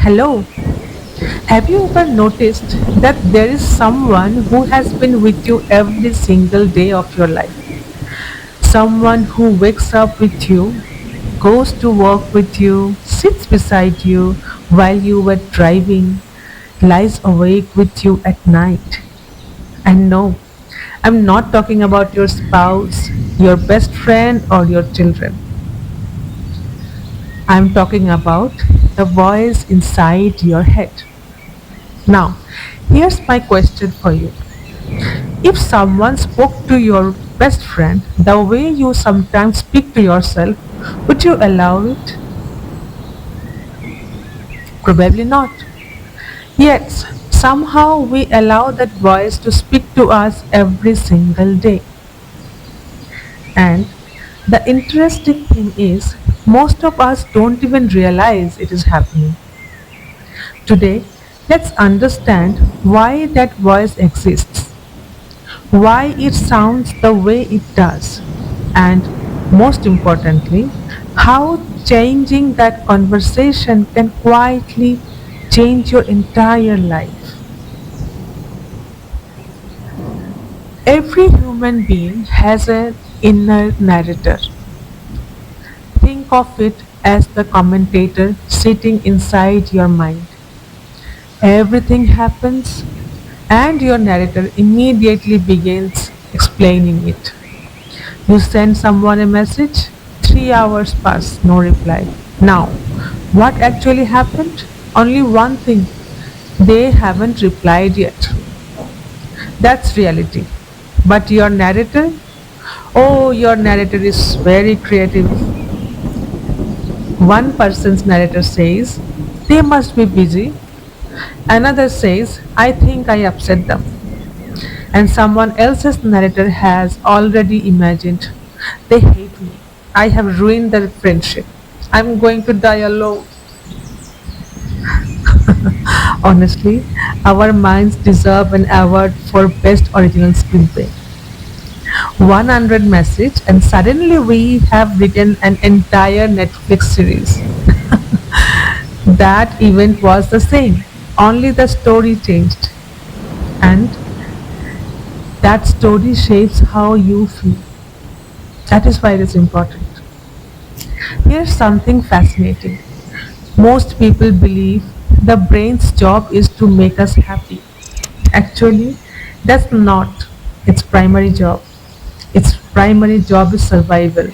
Hello, have you ever noticed that there is someone who has been with you every single day of your life? Someone who wakes up with you, goes to work with you, sits beside you while you were driving, lies awake with you at night. And no, I'm not talking about your spouse, your best friend, or your children. I'm talking about the voice inside your head. Now, here's my question for you. If someone spoke to your best friend the way you sometimes speak to yourself, would you allow it? Probably not. Yet, somehow we allow that voice to speak to us every single day. And the interesting thing is, most of us don't even realize it is happening. Today, let's understand why that voice exists, why it sounds the way it does, and most importantly, how changing that conversation can quietly change your entire life. Every human being has an inner narrator. Think of it as the commentator sitting inside your mind. Everything happens, and your narrator immediately begins explaining it. You send someone a message, 3 hours pass, no reply. Now, what actually happened? Only one thing, they haven't replied yet. That's reality. But your narrator? Oh, your narrator is very creative. One person's narrator says, they must be busy. Another says, I think I upset them. And someone else's narrator has already imagined, they hate me. I have ruined their friendship. I'm going to die alone. Honestly, our minds deserve an award for best original screenplay. 100 message and suddenly we have written an entire Netflix series. That event was the same, only the story changed. And that story shapes how you feel. That is why it is important. Here's something fascinating. Most people believe the brain's job is to make us happy. Actually, that's not its primary job. Its primary job is survival.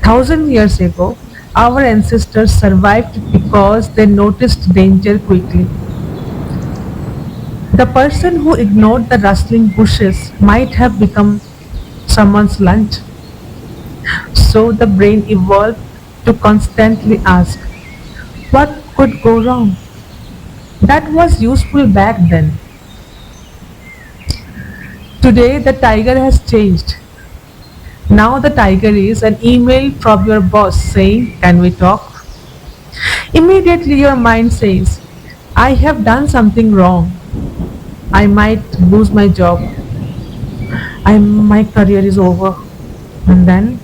Thousand years ago, our ancestors survived because they noticed danger quickly. The person who ignored the rustling bushes might have become someone's lunch. So the brain evolved to constantly ask, what could go wrong? That was useful back then. Today the tiger has changed. Now the tiger is an email from your boss saying, can we talk? Immediately your mind says, I have done something wrong. I might lose my job. My career is over. And then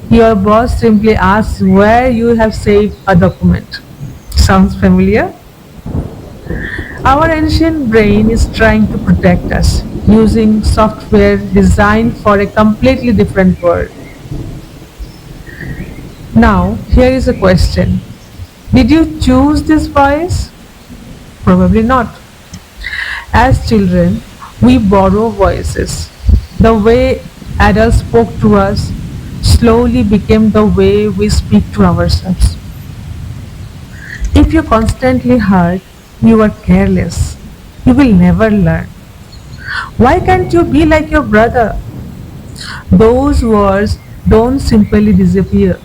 your boss simply asks where you have saved a document. Sounds familiar? Our ancient brain is trying to protect us using software designed for a completely different world. Now, here is a question. Did you choose this voice? Probably not. As children, we borrow voices. The way adults spoke to us slowly became the way we speak to ourselves. If you constantly heard, you are careless, you will never learn. Why can't you be like your brother? Those words don't simply disappear,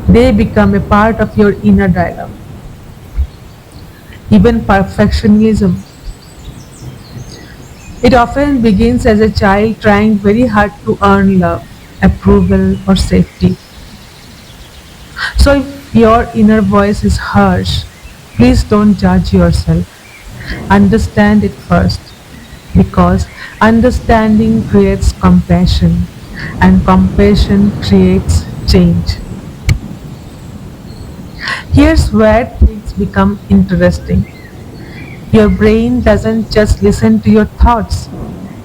they become a part of your inner dialogue. Even perfectionism. It often begins as a child trying very hard to earn love, approval, or safety. So if your inner voice is harsh, please don't judge yourself. Understand it first, because understanding creates compassion and compassion creates change. Here's where things thoughts become interesting. Your brain doesn't just listen to your thoughts,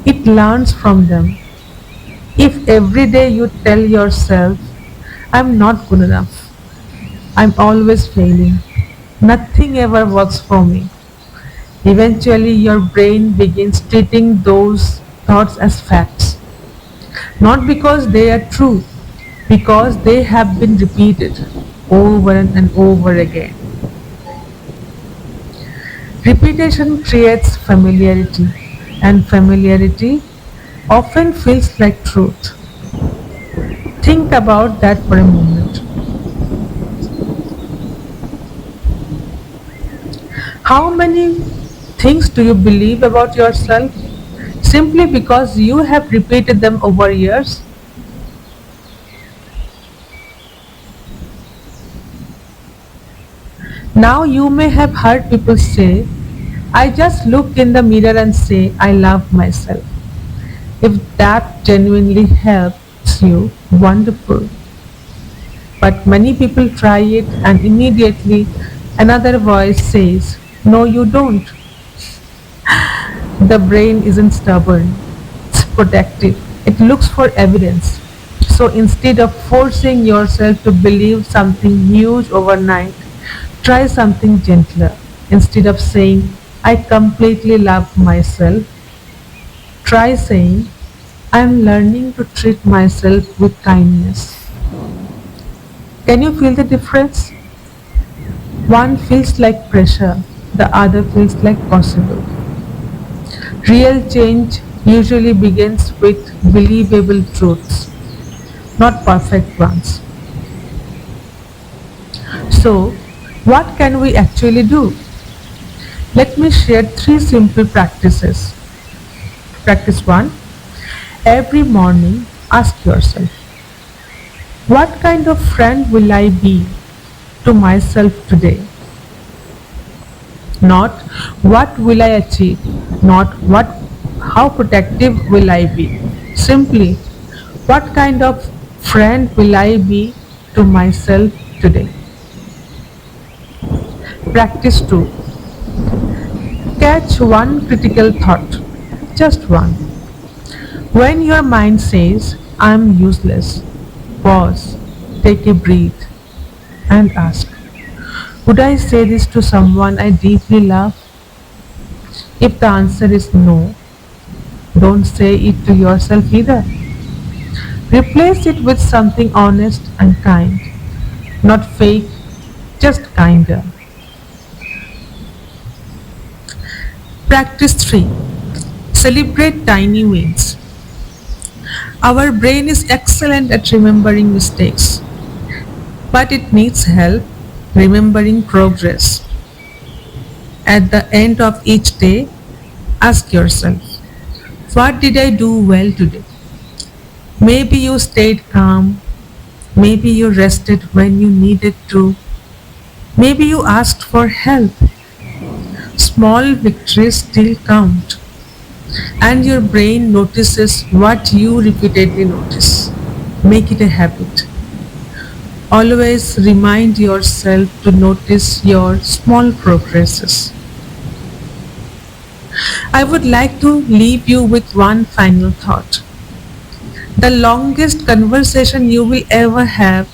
it learns from them. If every day you tell yourself, I'm not good enough, I'm always failing, nothing ever works for me, eventually your brain begins treating those thoughts as facts. Not because they are true, because they have been repeated over and over again. Repetition creates familiarity, and familiarity often feels like truth. Think about that for a moment. How many things do you believe about yourself simply because you have repeated them over years? Now you may have heard people say, I just look in the mirror and say, I love myself. If that genuinely helps you, wonderful. But many people try it and immediately another voice says, no, you don't. The brain isn't stubborn, it's protective. It looks for evidence. So instead of forcing yourself to believe something huge overnight, try something gentler. Instead of saying, I completely love myself, try saying, I'm learning to treat myself with kindness. Can you feel the difference? One feels like pressure, the other feels like possible. Real change usually begins with believable truths, not perfect ones. So, what can we actually do? Let me share three simple practices. Practice 1. Every morning, ask yourself, what kind of friend will I be to myself today? Not what will I achieve, not how protective will I be. Simply, what kind of friend will I be to myself today? Practice 2. Catch one critical thought, just one. When your mind says, I'm useless, pause, take a breath, and ask, would I say this to someone I deeply love? If the answer is no, don't say it to yourself either. Replace it with something honest and kind, not fake, just kinder. Practice 3. Celebrate tiny wins. Our brain is excellent at remembering mistakes, but it needs help remembering progress. At the end of each day, ask yourself, what did I do well today? Maybe you stayed calm, maybe you rested when you needed to, maybe you asked for help. Small victories still count, and your brain notices what you repeatedly notice. Make it a habit. Always remind yourself to notice your small progresses. I would like to leave you with one final thought. The longest conversation you will ever have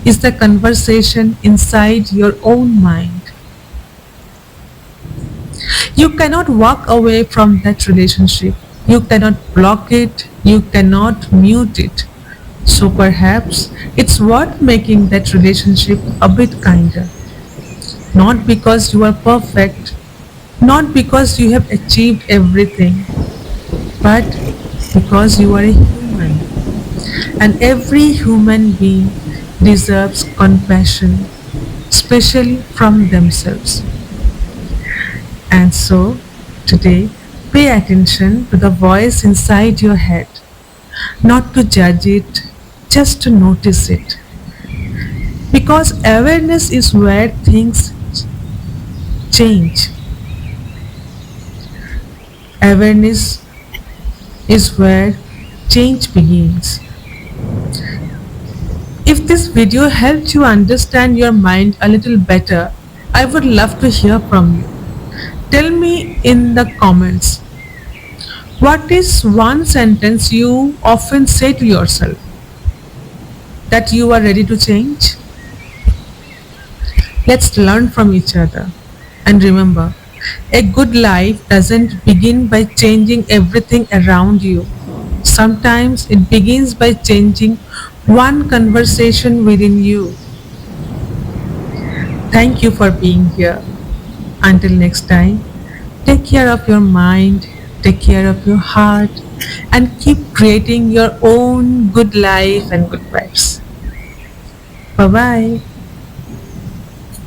is the conversation inside your own mind. You cannot walk away from that relationship. You cannot block it. You cannot mute it. So perhaps it's worth making that relationship a bit kinder. Not because you are perfect, not because you have achieved everything, but because you are a human. And every human being deserves compassion, especially from themselves. And so, today, pay attention to the voice inside your head, not to judge it, just to notice it. Because awareness is where things change. Awareness is where change begins. If this video helped you understand your mind a little better, I would love to hear from you. Tell me in the comments, what is one sentence you often say to yourself that you are ready to change? Let's learn from each other. And remember, a good life doesn't begin by changing everything around you. Sometimes it begins by changing one conversation within you. Thank you for being here. Until next time, take care of your mind, take care of your heart, and keep creating your own good life and good vibes. Bye bye.